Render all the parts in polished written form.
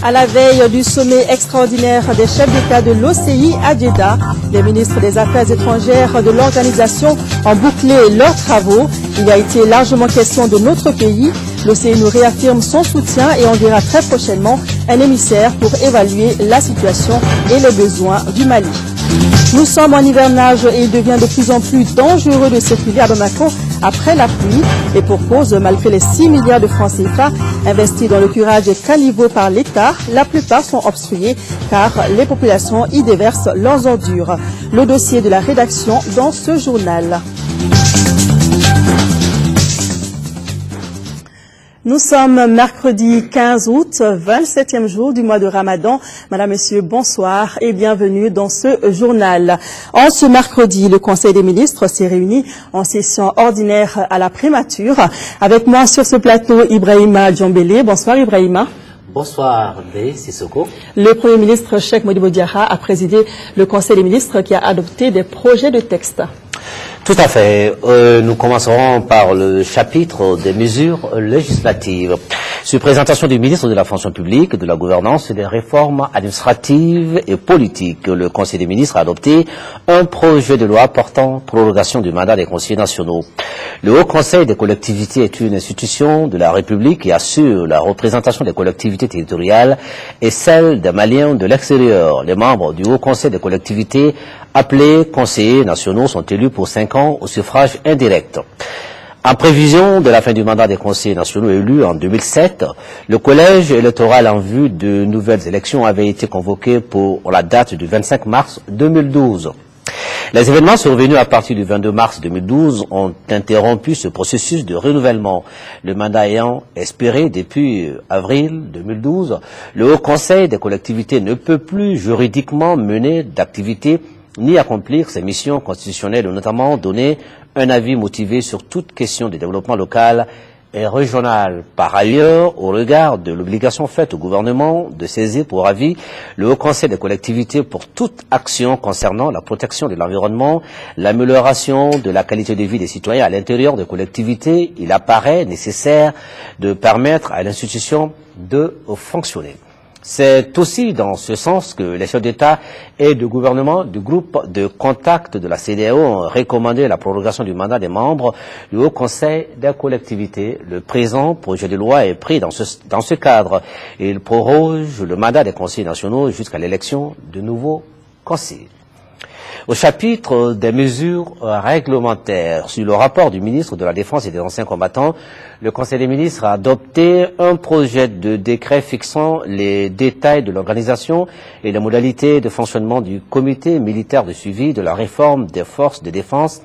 À la veille du sommet extraordinaire des chefs d'État de l'OCI à Jeddah, les ministres des Affaires étrangères de l'organisation ont bouclé leurs travaux. Il a été largement question de notre pays. L'OCI nous réaffirme son soutien et enverra très prochainement un émissaire pour évaluer la situation et les besoins du Mali. Nous sommes en hivernage et il devient de plus en plus dangereux de circuler à Bamako après la pluie. Et pour cause, malgré les 6 milliards de francs CFA investis dans le curage des caniveaux par l'État, la plupart sont obstrués car les populations y déversent leurs ordures. Le dossier de la rédaction dans ce journal. Nous sommes mercredi 15 août, 27e jour du mois de Ramadan. Madame, Monsieur, bonsoir et bienvenue dans ce journal. En ce mercredi, le Conseil des ministres s'est réuni en session ordinaire à la primature. Avec moi sur ce plateau, Ibrahima Djambélé. Bonsoir Ibrahima. Bonsoir, Ndeye Sissoko. Le Premier ministre Cheikh Modibo Diarra a présidé le Conseil des ministres qui a adopté des projets de texte. Tout à fait. Nous commencerons par le chapitre des mesures législatives. Sur présentation du ministre de la fonction publique, de la gouvernance et des réformes administratives et politiques, le Conseil des ministres a adopté un projet de loi portant prorogation du mandat des conseillers nationaux. Le Haut Conseil des collectivités est une institution de la République qui assure la représentation des collectivités territoriales et celle des Maliens de l'extérieur. Les membres du Haut Conseil des collectivités appelés conseillers nationaux sont élus pour 5 ans au suffrage indirect. En prévision de la fin du mandat des conseillers nationaux élus en 2007, le collège électoral en vue de nouvelles élections avait été convoqué pour la date du 25 mars 2012. Les événements survenus à partir du 22 mars 2012 ont interrompu ce processus de renouvellement. Le mandat ayant expiré depuis avril 2012, le Haut Conseil des collectivités ne peut plus juridiquement mener d'activité ni accomplir ses missions constitutionnelles, notamment donner un avis motivé sur toute question de développement local et régional. Par ailleurs, au regard de l'obligation faite au gouvernement de saisir pour avis le Haut Conseil des collectivités pour toute action concernant la protection de l'environnement, l'amélioration de la qualité de vie des citoyens à l'intérieur des collectivités, il apparaît nécessaire de permettre à l'institution de fonctionner. C'est aussi dans ce sens que les chefs d'État et de gouvernement du groupe de contact de la CEDEAO ont recommandé la prorogation du mandat des membres du Haut Conseil des collectivités. Le présent projet de loi est pris dans ce cadre. Il proroge le mandat des conseillers nationaux jusqu'à l'élection de nouveaux conseillers. Au chapitre des mesures réglementaires, sur le rapport du ministre de la Défense et des anciens combattants, le Conseil des ministres a adopté un projet de décret fixant les détails de l'organisation et les modalités de fonctionnement du comité militaire de suivi de la réforme des forces de défense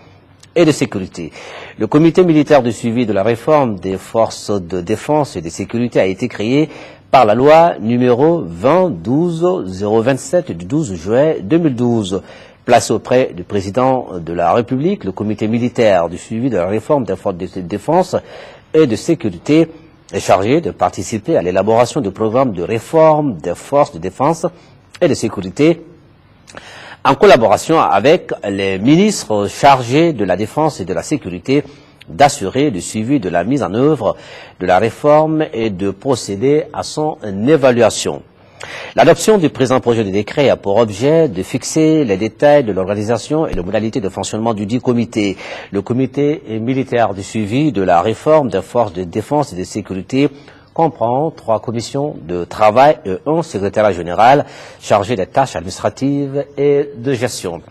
et de sécurité. Le comité militaire de suivi de la réforme des forces de défense et de sécurité a été créé par la loi numéro 2012-027 du 12 juin 2012. Placé auprès du président de la République, le comité militaire du suivi de la réforme des forces de défense et de sécurité est chargé de participer à l'élaboration du programme de réforme des forces de défense et de sécurité en collaboration avec les ministres chargés de la défense et de la sécurité, d'assurer le suivi de la mise en œuvre de la réforme et de procéder à son évaluation. L'adoption du présent projet de décret a pour objet de fixer les détails de l'organisation et les modalités de fonctionnement du dit comité. Le comité militaire du suivi de la réforme des forces de défense et de sécurité comprend 3 commissions de travail et un secrétariat général chargé des tâches administratives et de gestion.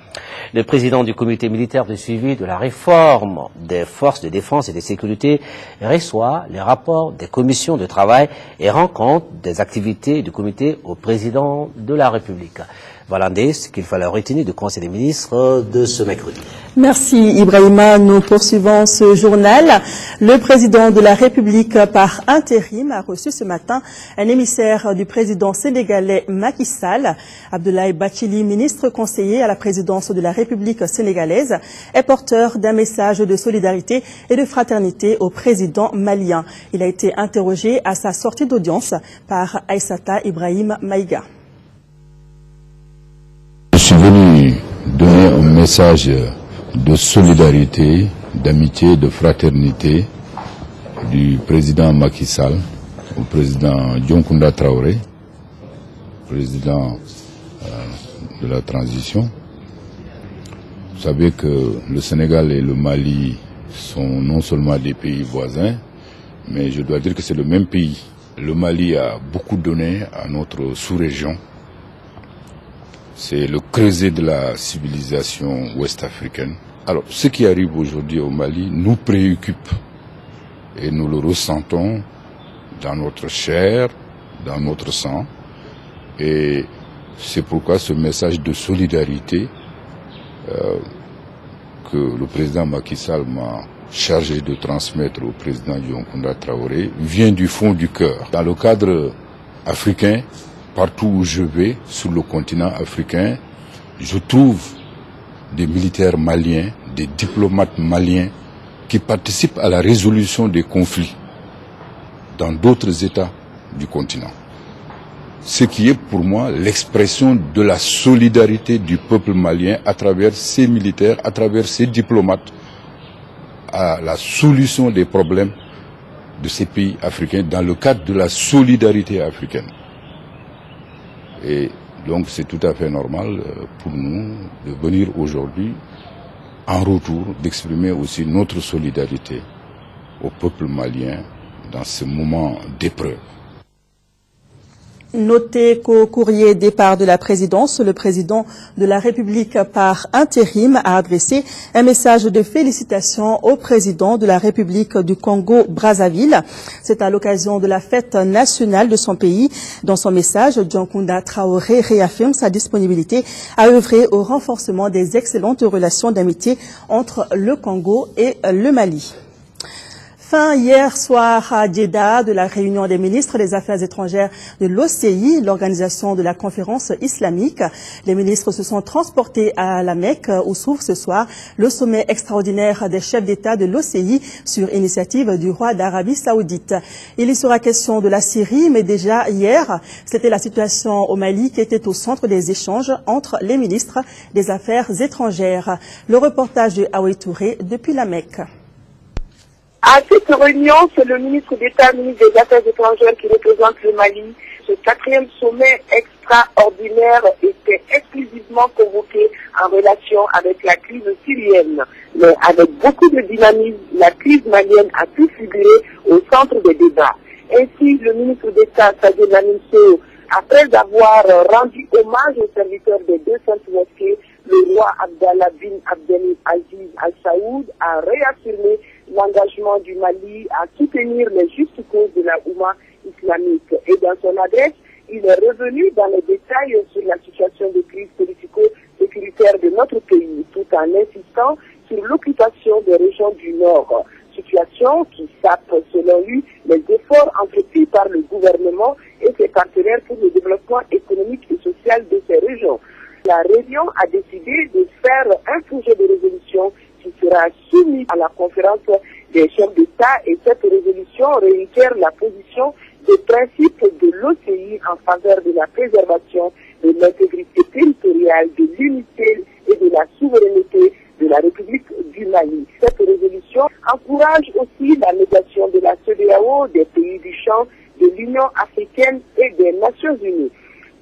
Le président du comité militaire de suivi de la réforme des forces de défense et de sécurité reçoit les rapports des commissions de travail et rend compte des activités du comité au président de la République. Voilà ce qu'il fallait retenir du Conseil des ministres de ce mercredi. Merci Ibrahima. Nous poursuivons ce journal. Le président de la République par intérim a reçu ce matin un émissaire du président sénégalais Macky Sall. Abdoulaye Bathily, ministre conseiller à la présidence de la République sénégalaise, est porteur d'un message de solidarité et de fraternité au président malien. Il a été interrogé à sa sortie d'audience par Aïssata Ibrahim Maïga. Je suis venu donner un message de solidarité, d'amitié, de fraternité du président Macky Sall au président Dioncounda Traoré président de la transition. Vous savez que le Sénégal et le Mali sont non seulement des pays voisins, mais je dois dire que c'est le même pays. Le Mali a beaucoup donné à notre sous-région. C'est le creuset de la civilisation ouest-africaine. Alors, ce qui arrive aujourd'hui au Mali nous préoccupe et nous le ressentons dans notre chair, dans notre sang. Et c'est pourquoi ce message de solidarité que le président Macky Sall m'a chargé de transmettre au président Dioncounda Traoré vient du fond du cœur. Dans le cadre africain, partout où je vais, sur le continent africain, je trouve des militaires maliens, des diplomates maliens qui participent à la résolution des conflits dans d'autres États du continent. Ce qui est pour moi l'expression de la solidarité du peuple malien à travers ses militaires, à travers ses diplomates, à la solution des problèmes de ces pays africains dans le cadre de la solidarité africaine. Et donc c'est tout à fait normal pour nous de venir aujourd'hui en retour d'exprimer aussi notre solidarité au peuple malien dans ce moment d'épreuve. Notez qu'au courrier départ de la présidence, le président de la République par intérim a adressé un message de félicitations au président de la République du Congo-Brazzaville. C'est à l'occasion de la fête nationale de son pays. Dans son message, Dioncounda Traoré réaffirme sa disponibilité à œuvrer au renforcement des excellentes relations d'amitié entre le Congo et le Mali. Fin hier soir à Djeddah de la réunion des ministres des Affaires étrangères de l'OCI, l'organisation de la conférence islamique. Les ministres se sont transportés à la Mecque où s'ouvre ce soir le sommet extraordinaire des chefs d'État de l'OCI sur initiative du roi d'Arabie Saoudite. Il y sera question de la Syrie, mais déjà hier, c'était la situation au Mali qui était au centre des échanges entre les ministres des Affaires étrangères. Le reportage de Aoué Touré depuis la Mecque. À cette réunion, c'est le ministre d'État, ministre des Affaires étrangères qui représente le Mali. Ce 4e sommet extraordinaire était exclusivement convoqué en relation avec la crise syrienne. Mais avec beaucoup de dynamisme, la crise malienne a pu figurer au centre des débats. Ainsi, le ministre d'État, Sadio Maninso, après avoir rendu hommage aux serviteurs des deux saintes mosquées, le roi Abdallah bin Abdelaziz Al Saoud a réaffirmé l'engagement du Mali à soutenir les justes causes de la Oumma islamique. Et dans son adresse, il est revenu dans les détails sur la situation de crise politico-sécuritaire de notre pays, tout en insistant sur l'occupation des régions du Nord. Situation qui sape, selon lui, les efforts entrepris par le gouvernement et ses partenaires pour le développement économique et social de ces régions. La réunion a décidé de faire un projet de résolution qui sera soumis à la conférence des chefs d'État, et cette résolution réitère la position des principes de l'OCI en faveur de la préservation de l'intégrité territoriale, de l'unité et de la souveraineté de la République du Mali. Cette résolution encourage aussi la négation de la CEDEAO, des pays du champ, de l'Union africaine et des Nations unies.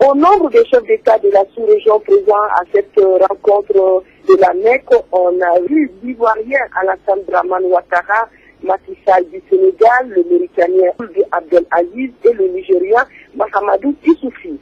Au nombre des chefs d'État de la sous-région présents à cette rencontre de la Mecque, on a vu l'Ivoirien Alassane Dramane Ouattara, Macky Sall du Sénégal, le Mauritanien Abdelaziz et le Nigérien Mahamadou Issoufou.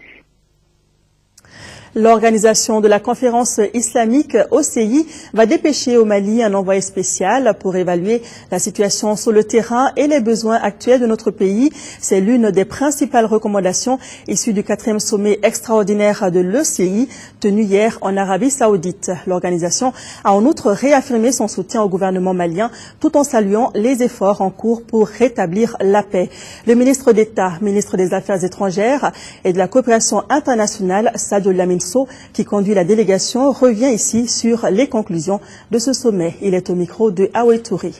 L'organisation de la conférence islamique OCI va dépêcher au Mali un envoyé spécial pour évaluer la situation sur le terrain et les besoins actuels de notre pays. C'est l'une des principales recommandations issues du 4e sommet extraordinaire de l'OCI tenu hier en Arabie Saoudite. L'organisation a en outre réaffirmé son soutien au gouvernement malien tout en saluant les efforts en cours pour rétablir la paix. Le ministre d'État, ministre des Affaires étrangères et de la coopération internationale, Sadio Lamine Sow, qui conduit la délégation, revient ici sur les conclusions de ce sommet. Il est au micro de Aoué Touré.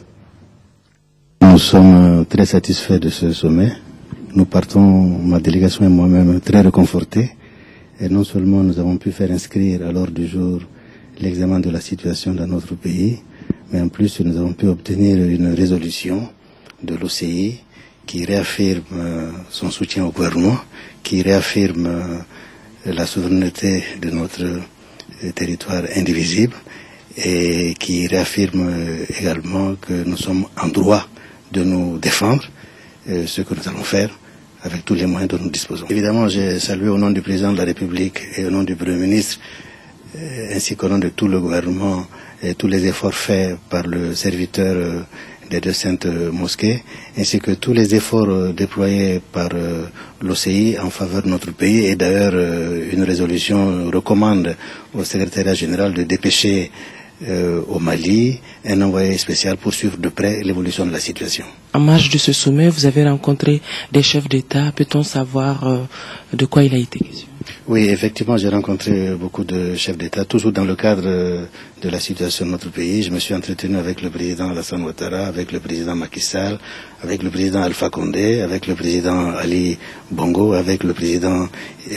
Nous sommes très satisfaits de ce sommet. Nous partons, ma délégation et moi-même, très réconfortés. Et non seulement nous avons pu faire inscrire à l'ordre du jour l'examen de la situation dans notre pays, mais en plus nous avons pu obtenir une résolution de l'OCI qui réaffirme son soutien au gouvernement, qui réaffirme la souveraineté de notre territoire indivisible et qui réaffirme également que nous sommes en droit de nous défendre, ce que nous allons faire avec tous les moyens dont nous disposons. Évidemment, j'ai salué au nom du président de la République et au nom du Premier ministre, ainsi qu'au nom de tout le gouvernement, et tous les efforts faits par le serviteur des deux saintes mosquées, ainsi que tous les efforts déployés par l'OCI en faveur de notre pays. Et d'ailleurs, une résolution recommande au secrétariat général de dépêcher au Mali un envoyé spécial pour suivre de près l'évolution de la situation. En marge de ce sommet, vous avez rencontré des chefs d'État. Peut-on savoir de quoi il a été question? Oui, effectivement, j'ai rencontré beaucoup de chefs d'État, toujours dans le cadre de la situation de notre pays. Je me suis entretenu avec le président Alassane Ouattara, avec le président Macky Sall, avec le président Alpha Condé, avec le président Ali Bongo, avec le président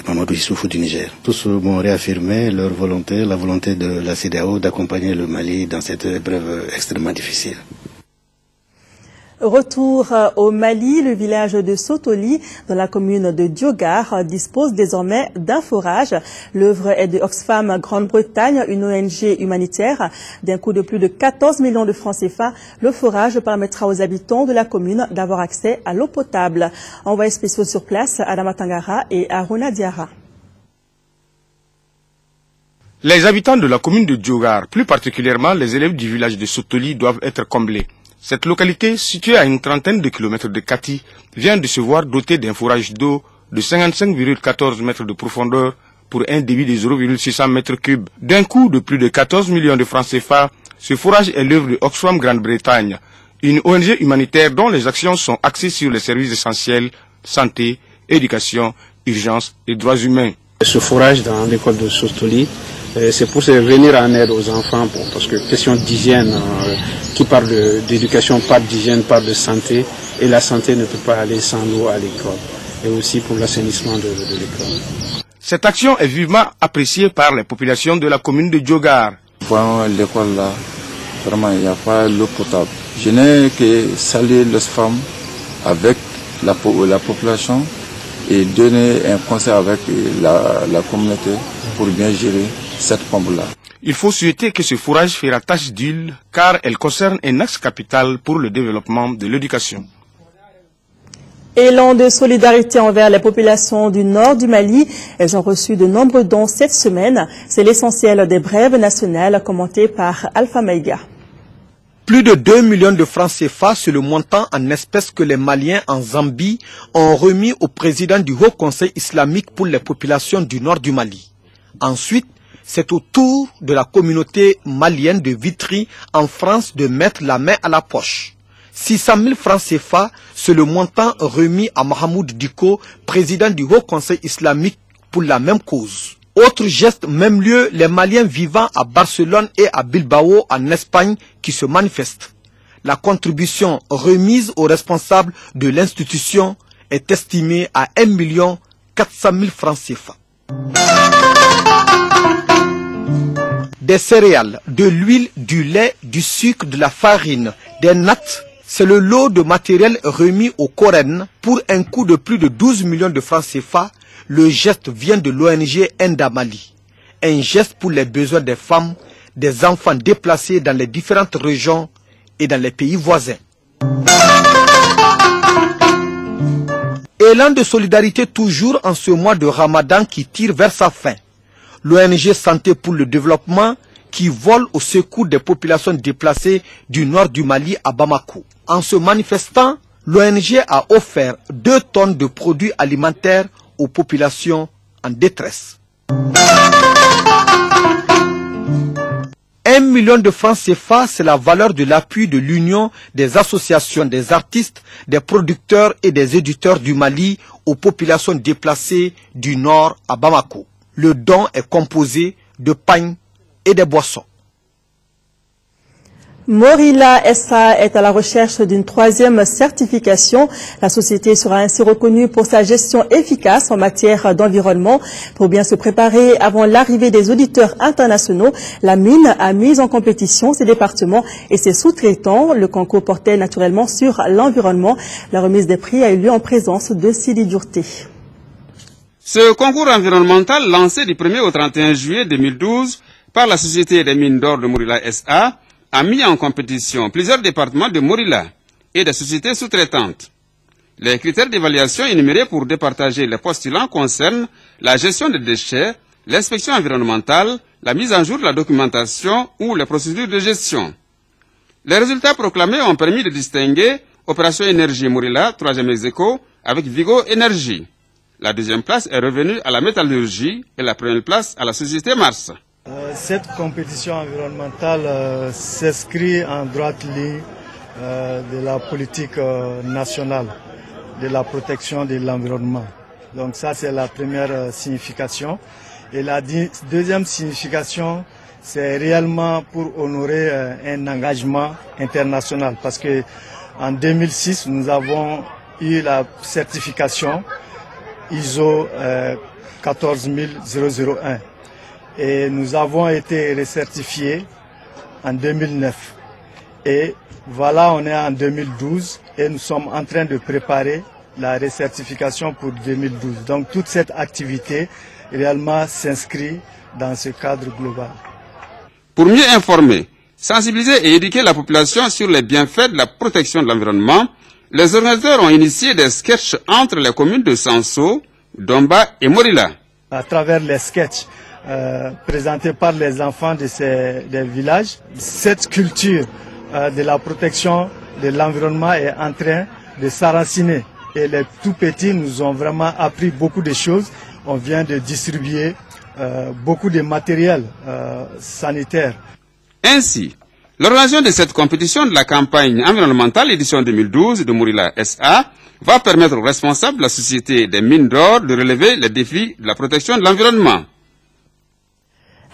Mamadou Issoufou du Niger. Tous m'ont réaffirmé leur volonté, la volonté de la CEDEAO d'accompagner le Mali dans cette épreuve extrêmement difficile. Retour au Mali, le village de Sotoli, dans la commune de Diogar, dispose désormais d'un forage. L'œuvre est de Oxfam Grande-Bretagne, une ONG humanitaire. D'un coût de plus de 14 millions de francs CFA, le forage permettra aux habitants de la commune d'avoir accès à l'eau potable. Envoyés spéciaux sur place, Adama Tangara et Aruna Diara. Les habitants de la commune de Diogar, plus particulièrement les élèves du village de Sotoli, doivent être comblés. Cette localité, située à une trentaine de kilomètres de Kati, vient de se voir dotée d'un forage d'eau de 55,14 mètres de profondeur pour un débit de 0,600 mètres cubes. D'un coût de plus de 14 millions de francs CFA, ce forage est l'œuvre de Oxfam Grande-Bretagne, une ONG humanitaire dont les actions sont axées sur les services essentiels, santé, éducation, urgence et droits humains. Ce forage dans l'école de Sotoli, c'est pour venir en aide aux enfants, parce que question d'hygiène, qui parle d'éducation, parle d'hygiène, parle de santé, et la santé ne peut pas aller sans l'eau à l'école, et aussi pour l'assainissement de l'école. Cette action est vivement appréciée par les populations de la commune de Diogar. Vraiment, l'école là, vraiment, il n'y a pas l'eau potable. Je n'ai que saluer les femmes avec la population et donner un conseil avec la communauté pour bien gérer cette pompe-là. Il faut souhaiter que ce forage fera tache d'huile car elle concerne un axe capital pour le développement de l'éducation. Élan de solidarité envers les populations du nord du Mali. Elles ont reçu de nombreux dons cette semaine. C'est l'essentiel des brèves nationales commentées par Alpha Maïga. Plus de 2 millions de francs CFA, c'est le montant en espèces que les Maliens en Zambie ont remis au président du Haut Conseil islamique pour les populations du nord du Mali. Ensuite, c'est au tour de la communauté malienne de Vitry en France de mettre la main à la poche. 600 000 francs CFA, c'est le montant remis à Mahamoud Diko, président du Haut Conseil islamique pour la même cause. Autre geste, même lieu, les Maliens vivant à Barcelone et à Bilbao en Espagne qui se manifestent. La contribution remise aux responsables de l'institution est estimée à 1 400 000 francs CFA. Des céréales, de l'huile, du lait, du sucre, de la farine, des nattes, c'est le lot de matériel remis au Coren pour un coût de plus de 12 millions de francs CFA. Le geste vient de l'ONG Endamali. Un geste pour les besoins des femmes, des enfants déplacés dans les différentes régions et dans les pays voisins. Élan de solidarité toujours en ce mois de Ramadan qui tire vers sa fin. L'ONG Santé pour le développement qui vole au secours des populations déplacées du nord du Mali à Bamako. En se manifestant, l'ONG a offert 2 tonnes de produits alimentaires aux populations en détresse. 1 million de francs CFA, c'est la valeur de l'appui de l'Union des associations des artistes, des producteurs et des éditeurs du Mali aux populations déplacées du nord à Bamako. Le don est composé de pain et de boissons. Morila SA est à la recherche d'une 3e certification. La société sera ainsi reconnue pour sa gestion efficace en matière d'environnement. Pour bien se préparer avant l'arrivée des auditeurs internationaux, la mine a mis en compétition ses départements et ses sous-traitants. Le concours portait naturellement sur l'environnement. La remise des prix a eu lieu en présence de Sidi Djourté. Ce concours environnemental lancé du 1er au 31 juillet 2012 par la Société des mines d'or de Morila SA a mis en compétition plusieurs départements de Morila et des sociétés sous-traitantes. Les critères d'évaluation énumérés pour départager les postulants concernent la gestion des déchets, l'inspection environnementale, la mise en jour de la documentation ou les procédures de gestion. Les résultats proclamés ont permis de distinguer Opération Énergie Morila, 3e ex-aequo, avec Vigo Énergie. La 2e place est revenue à la métallurgie et la 1re place à la société Mars. Cette compétition environnementale s'inscrit en droite ligne de la politique nationale de la protection de l'environnement. Donc ça, c'est la première signification. Et la deuxième signification, c'est réellement pour honorer un engagement international. Parce que en 2006, nous avons eu la certification ISO 14001 et nous avons été recertifiés en 2009 et voilà, on est en 2012 et nous sommes en train de préparer la recertification pour 2012. Donc toute cette activité réellement s'inscrit dans ce cadre global. Pour mieux informer, sensibiliser et éduquer la population sur les bienfaits de la protection de l'environnement, les organisateurs ont initié des sketchs entre les communes de Sanso, Domba et Morila. À travers les sketchs présentés par les enfants des villages, cette culture de la protection de l'environnement est en train de s'enraciner. Et les tout petits nous ont vraiment appris beaucoup de choses. On vient de distribuer beaucoup de matériel sanitaire. Ainsi, l'organisation de cette compétition de la campagne environnementale édition 2012 de Morila SA va permettre aux responsables de la Société des mines d'or de relever les défis de la protection de l'environnement.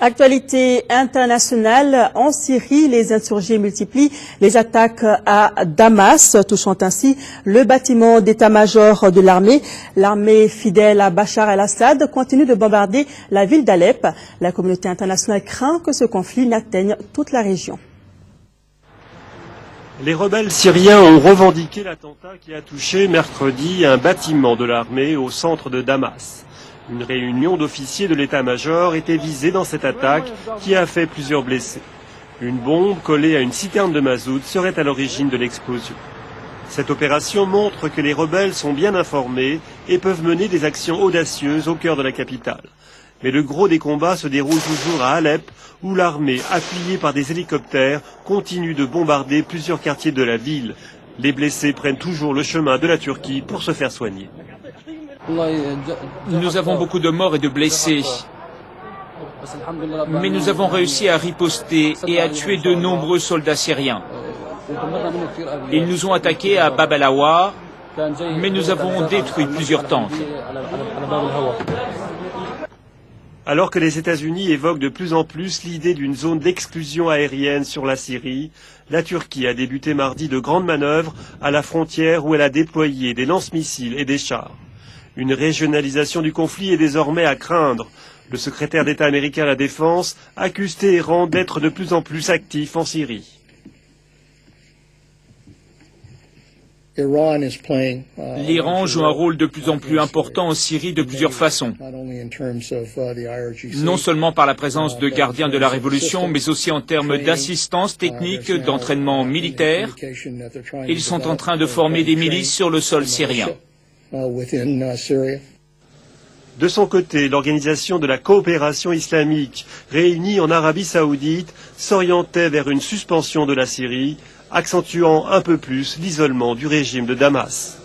Actualité internationale, en Syrie, les insurgés multiplient les attaques à Damas, touchant ainsi le bâtiment d'état-major de l'armée. L'armée fidèle à Bachar el-Assad continue de bombarder la ville d'Alep. La communauté internationale craint que ce conflit n'atteigne toute la région. Les rebelles syriens ont revendiqué l'attentat qui a touché mercredi un bâtiment de l'armée au centre de Damas. Une réunion d'officiers de l'état-major était visée dans cette attaque qui a fait plusieurs blessés. Une bombe collée à une citerne de mazout serait à l'origine de l'explosion. Cette opération montre que les rebelles sont bien informés et peuvent mener des actions audacieuses au cœur de la capitale. Mais le gros des combats se déroule toujours à Alep, où l'armée, appuyée par des hélicoptères, continue de bombarder plusieurs quartiers de la ville. Les blessés prennent toujours le chemin de la Turquie pour se faire soigner. Nous avons beaucoup de morts et de blessés. Mais nous avons réussi à riposter et à tuer de nombreux soldats syriens. Ils nous ont attaqués à Bab el-Awar, mais nous avons détruit plusieurs tentes. Alors que les États-Unis évoquent de plus en plus l'idée d'une zone d'exclusion aérienne sur la Syrie, la Turquie a débuté mardi de grandes manœuvres à la frontière où elle a déployé des lance-missiles et des chars. Une régionalisation du conflit est désormais à craindre. Le secrétaire d'État américain à la Défense accuse Téhéran d'être de plus en plus actif en Syrie. L'Iran joue un rôle de plus en plus important en Syrie de plusieurs façons. Non seulement par la présence de gardiens de la révolution, mais aussi en termes d'assistance technique, d'entraînement militaire. Ils sont en train de former des milices sur le sol syrien. De son côté, l'organisation de la coopération islamique, réunie en Arabie Saoudite, s'orientait vers une suspension de la Syrie, accentuant un peu plus l'isolement du régime de Damas.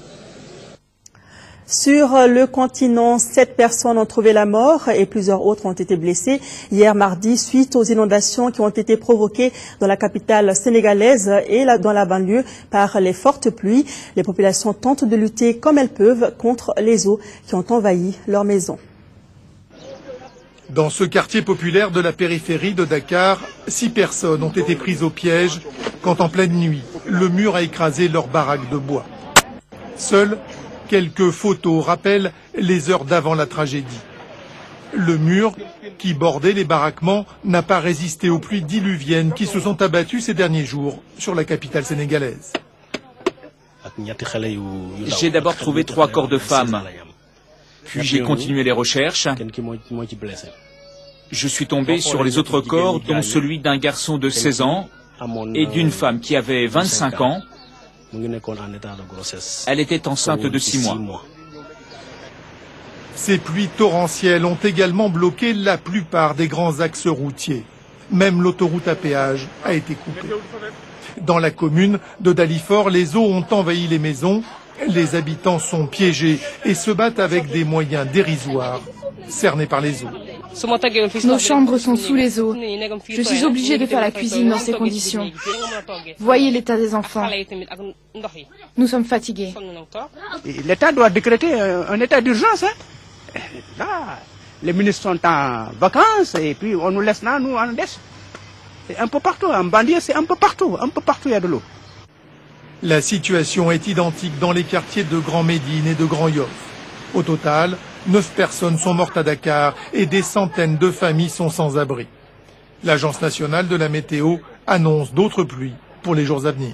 Sur le continent, 7 personnes ont trouvé la mort et plusieurs autres ont été blessées hier mardi suite aux inondations qui ont été provoquées dans la capitale sénégalaise et dans la banlieue par les fortes pluies. Les populations tentent de lutter comme elles peuvent contre les eaux qui ont envahi leurs maisons. Dans ce quartier populaire de la périphérie de Dakar, 6 personnes ont été prises au piège quand en pleine nuit, le mur a écrasé leur baraque de bois. Seules quelques photos rappellent les heures d'avant la tragédie. Le mur qui bordait les baraquements n'a pas résisté aux pluies diluviennes qui se sont abattues ces derniers jours sur la capitale sénégalaise. J'ai d'abord trouvé 3 corps de femmes. Puis j'ai continué les recherches. Je suis tombé sur les autres corps, dont celui d'un garçon de 16 ans et d'une femme qui avait 25 ans. Elle était enceinte de 6 mois. Ces pluies torrentielles ont également bloqué la plupart des grands axes routiers. Même l'autoroute à péage a été coupée. Dans la commune de Dalifort, les eaux ont envahi les maisons. Les habitants sont piégés et se battent avec des moyens dérisoires, cernés par les eaux. Nos chambres sont sous les eaux. Je suis obligée de faire la cuisine dans ces conditions. Voyez l'état des enfants. Nous sommes fatigués. L'État doit décréter un état d'urgence. Là, les ministres sont en vacances et puis on nous laisse là, nous en laisse. C'est un peu partout, en banlieue, c'est un peu partout il y a de l'eau. La situation est identique dans les quartiers de Grand Médine et de Grand Yoff. Au total, 9 personnes sont mortes à Dakar et des centaines de familles sont sans abri. L'Agence nationale de la météo annonce d'autres pluies pour les jours à venir.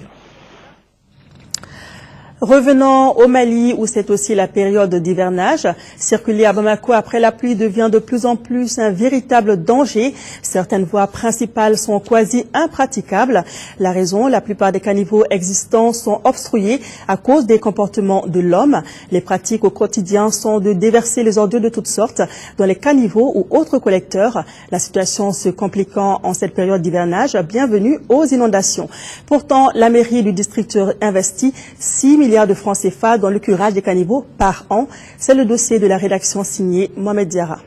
Revenons au Mali où c'est aussi la période d'hivernage. Circuler à Bamako après la pluie devient de plus en plus un véritable danger. Certaines voies principales sont quasi impraticables. La raison, la plupart des caniveaux existants sont obstrués à cause des comportements de l'homme. Les pratiques au quotidien sont de déverser les ordures de toutes sortes dans les caniveaux ou autres collecteurs. La situation se compliquant en cette période d'hivernage, bienvenue aux inondations. Pourtant, la mairie du district investit 6 milliards de francs CFA dans le curage des caniveaux par an. C'est le dossier de la rédaction signée Mohamed Diarra.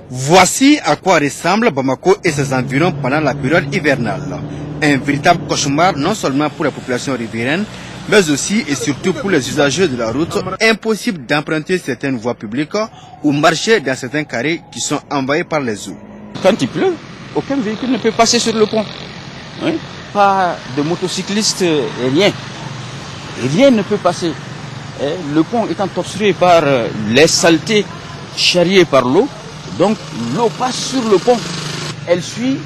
Voici à quoi ressemble Bamako et ses environs pendant la période hivernale. Un véritable cauchemar non seulement pour la population riveraine, mais aussi et surtout pour les usagers de la route. Impossible d'emprunter certaines voies publiques ou marcher dans certains carrés qui sont envahis par les eaux. Quand il pleut, aucun véhicule ne peut passer sur le pont. Oui. Pas de motocyclistes, rien. Rien ne peut passer. Le pont étant obstrué par les saletés charriées par l'eau, donc l'eau passe sur le pont. Elle suit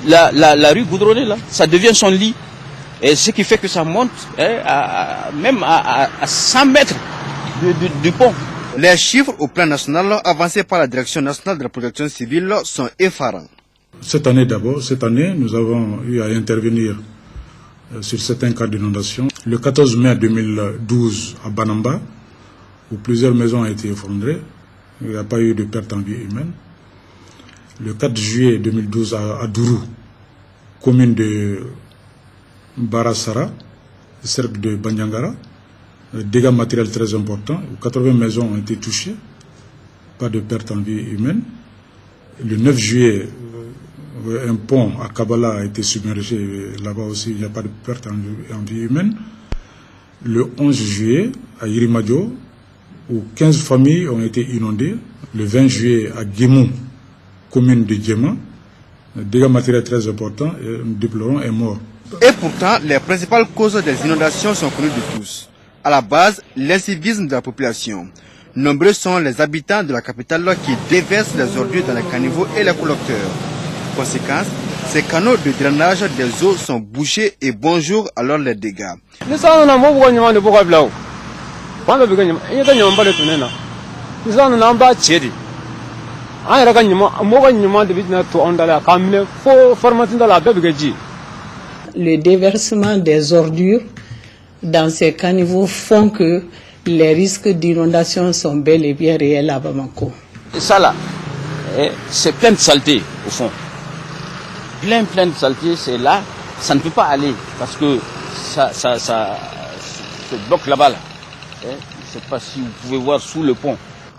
la rue goudronnée là. Ça devient son lit. Et ce qui fait que ça monte même à 100 mètres du pont. Les chiffres au plan national avancés par la Direction nationale de la protection civile sont effarants. Cette année, nous avons eu à intervenir sur certains cas d'inondation. Le 14 mai 2012 à Banamba, où plusieurs maisons ont été effondrées, il n'y a pas eu de perte en vie humaine. Le 4 juillet 2012 à Dourou, commune de Barassara, cercle de Banyangara, dégâts matériels très importants, 80 maisons ont été touchées, pas de perte en vie humaine. Le 9 juillet, un pont à Kabbalah a été submergé, là-bas aussi il n'y a pas de perte en vie humaine. Le 11 juillet à Yirimadio, où 15 familles ont été inondées. Le 20 juillet à Guémou, commune de Djema, dégâts matériels très importants, et nous déplorons un mort. Et pourtant, les principales causes des inondations sont connues de tous. À la base, l'incivisme de la population. Nombreux sont les habitants de la capitale qui déversent les ordures dans les caniveaux et les collecteurs. Conséquence, ces canaux de drainage des eaux sont bouchés et bonjour alors les dégâts. Le déversement des ordures dans ces caniveaux font que les risques d'inondation sont bel et bien réels à Bamako. Et ça là, c'est plein de saleté au fond. Plein de saleté, c'est là, ça ne peut pas aller parce que ça se bloque là-bas. Là. Je ne sais pas si vous pouvez voir sous le pont.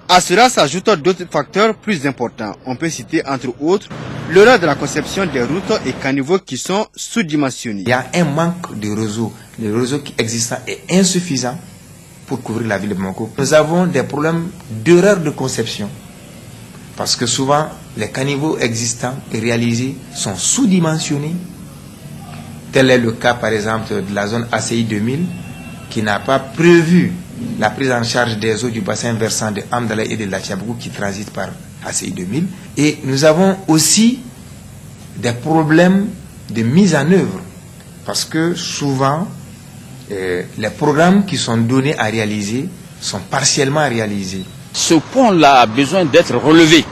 À cela s'ajoutent d'autres facteurs plus importants. On peut citer entre autres l'erreur de la conception des routes et caniveaux qui sont sous-dimensionnés. Il y a un manque de réseau. Le réseau qui existe est insuffisant pour couvrir la ville de Bamako. Nous avons des problèmes d'erreur de conception. Parce que souvent, les caniveaux existants et réalisés sont sous-dimensionnés. Tel est le cas, par exemple, de la zone ACI 2000, qui n'a pas prévu la prise en charge des eaux du bassin versant de Amdala et de Latiabougou qui transitent par ACI 2000. Et nous avons aussi des problèmes de mise en œuvre. Parce que souvent, les programmes qui sont donnés à réaliser sont partiellement réalisés. Ce pont-là a besoin d'être relevé.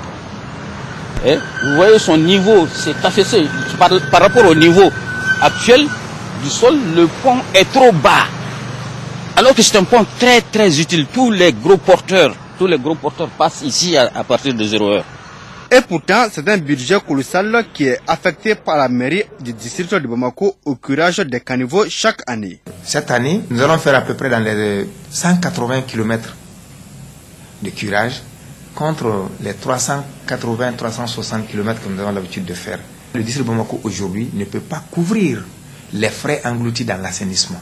Vous voyez son niveau, c'est affaissé. Par rapport au niveau actuel du sol, le pont est trop bas. Alors que c'est un pont très très utile. Tous les gros porteurs passent ici à partir de 0 heure. Et pourtant, c'est un budget colossal qui est affecté par la mairie du district de Bamako au curage des caniveaux chaque année. Cette année, nous allons faire à peu près dans les 180 km de curage contre les 380-360 km que nous avons l'habitude de faire. Le district de Bamako aujourd'hui ne peut pas couvrir les frais engloutis dans l'assainissement.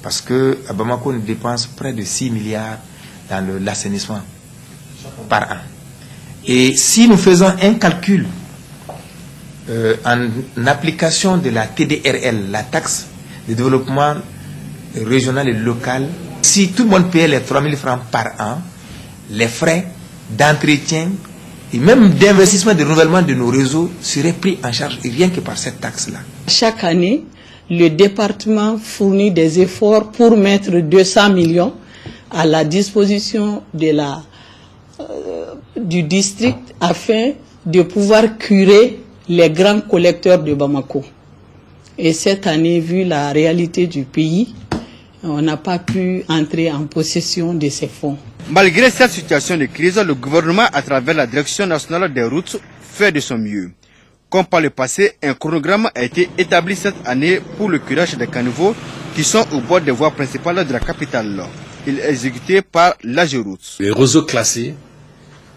Parce qu'à Bamako, on dépense près de 6 milliards dans l'assainissement par an. Et si nous faisons un calcul en application de la TDRL, la taxe de développement régional et local, si tout le monde payait les 3 000 francs par an, les frais d'entretien et même d'investissement de renouvellement de nos réseaux seraient pris en charge rien que par cette taxe-là. Chaque année, le département fournit des efforts pour mettre 200 millions à la disposition de du district afin de pouvoir curer les grands collecteurs de Bamako. Et cette année, vu la réalité du pays, on n'a pas pu entrer en possession de ces fonds. Malgré cette situation de crise, le gouvernement, à travers la Direction nationale des routes, fait de son mieux. Comme par le passé, un chronogramme a été établi cette année pour le curage des caniveaux qui sont au bord des voies principales de la capitale. Il est exécuté par l'AGEROUTE. Le réseau classé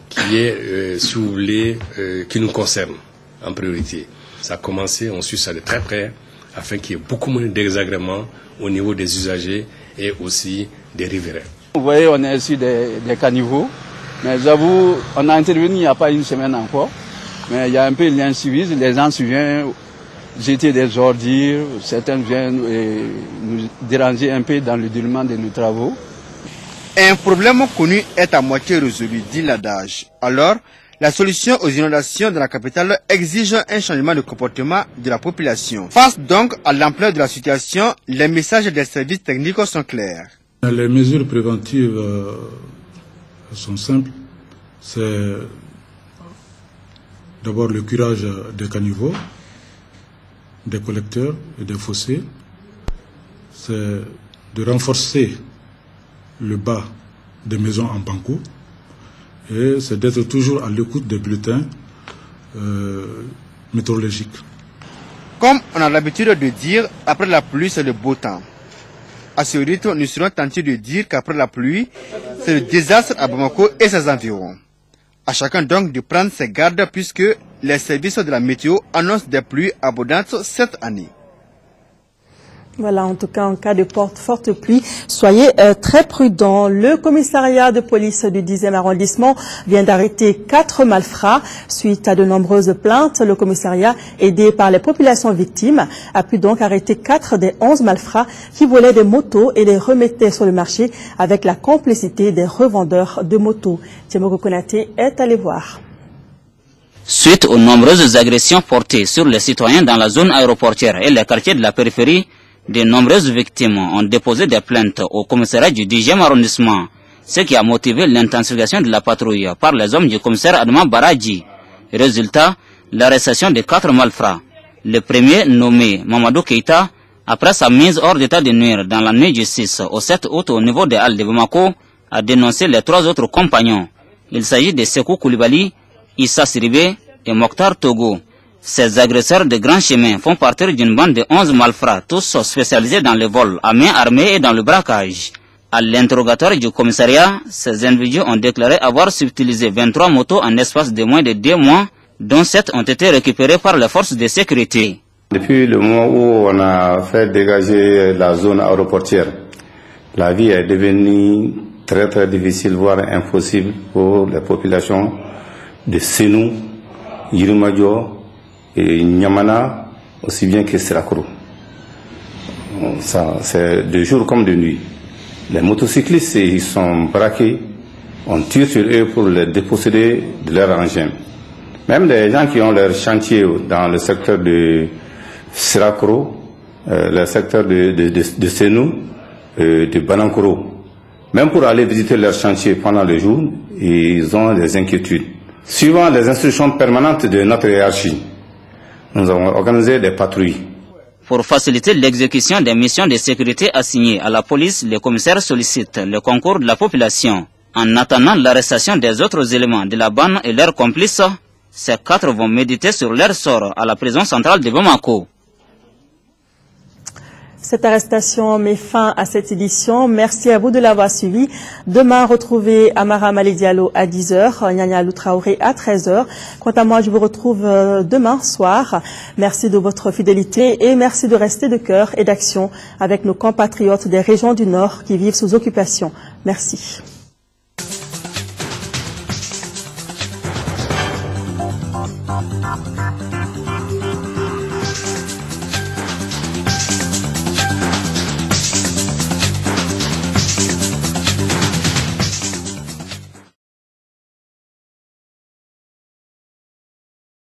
qui est si vous voulez, qui nous concerne en priorité. Ça a commencé, on suit ça de très près afin qu'il y ait beaucoup moins de désagréments au niveau des usagers et aussi des riverains. Vous voyez, on est ici des caniveaux, mais j'avoue, on a intervenu il n'y a pas une semaine encore. Mais il y a un peu l'incivisme, les gens se viennent jeter des ordures, certains viennent nous déranger un peu dans le déroulement de nos travaux. Un problème connu est à moitié résolu, dit l'adage. Alors, la solution aux inondations de la capitale exige un changement de comportement de la population. Face donc à l'ampleur de la situation, les messages des services techniques sont clairs. Les mesures préventives sont simples. C'est d'abord le curage des caniveaux, des collecteurs et des fossés. C'est de renforcer le bas des maisons en banco. Et c'est d'être toujours à l'écoute des bulletins météorologiques. Comme on a l'habitude de dire, après la pluie, c'est le beau temps. À ce rythme, nous serons tentés de dire qu'après la pluie, c'est le désastre à Bamako et ses environs. À chacun donc de prendre ses gardes puisque les services de la météo annoncent des pluies abondantes cette année. Voilà, en tout cas, en cas de forte pluie, soyez très prudents. Le commissariat de police du 10e arrondissement vient d'arrêter 4 malfrats. Suite à de nombreuses plaintes, le commissariat, aidé par les populations victimes, a pu donc arrêter 4 des 11 malfrats qui volaient des motos et les remettaient sur le marché avec la complicité des revendeurs de motos. Thiemoko Konaté est allé voir. Suite aux nombreuses agressions portées sur les citoyens dans la zone aéroportière et les quartiers de la périphérie, de nombreuses victimes ont déposé des plaintes au commissariat du 10e arrondissement, ce qui a motivé l'intensification de la patrouille par les hommes du commissaire Adama Baradji. Résultat, l'arrestation de 4 malfrats. Le premier, nommé Mamadou Keita, après sa mise hors d'état de nuire dans la nuit du 6 au 7 août au niveau des Halles de Bamako, a dénoncé les 3 autres compagnons. Il s'agit de Sekou Koulibaly, Issa Siribé et Mokhtar Togo. Ces agresseurs de grands chemins font partie d'une bande de 11 malfrats, tous spécialisés dans le vol, à main armée et dans le braquage. À l'interrogatoire du commissariat, ces individus ont déclaré avoir subtilisé 23 motos en espace de moins de 2 mois, dont 7 ont été récupérées par les forces de sécurité. Depuis le moment où on a fait dégager la zone aéroportière, la vie est devenue très très difficile, voire impossible pour les populations de Sénou, Yirumadio et Nyamana, aussi bien que Sirakoro. Ça, c'est de jour comme de nuit. Les motocyclistes, ils sont braqués, on tire sur eux pour les déposséder de leur engin. Même les gens qui ont leur chantier dans le secteur de Sirakoro, le secteur de Sénou, de Banankoro, Même pour aller visiter leur chantier pendant le jour, ils ont des inquiétudes. Suivant les instructions permanentes de notre hiérarchie, nous avons organisé des patrouilles. Pour faciliter l'exécution des missions de sécurité assignées à la police, les commissaires sollicitent le concours de la population. En attendant l'arrestation des autres éléments de la bande et leurs complices, ces 4 vont méditer sur leur sort à la prison centrale de Bamako. Cette arrestation met fin à cette édition. Merci à vous de l'avoir suivi. Demain, retrouvez Amara Malé Diallo à 10h, Nyanya Loutraoré à 13h. Quant à moi, je vous retrouve demain soir. Merci de votre fidélité et merci de rester de cœur et d'action avec nos compatriotes des régions du Nord qui vivent sous occupation. Merci.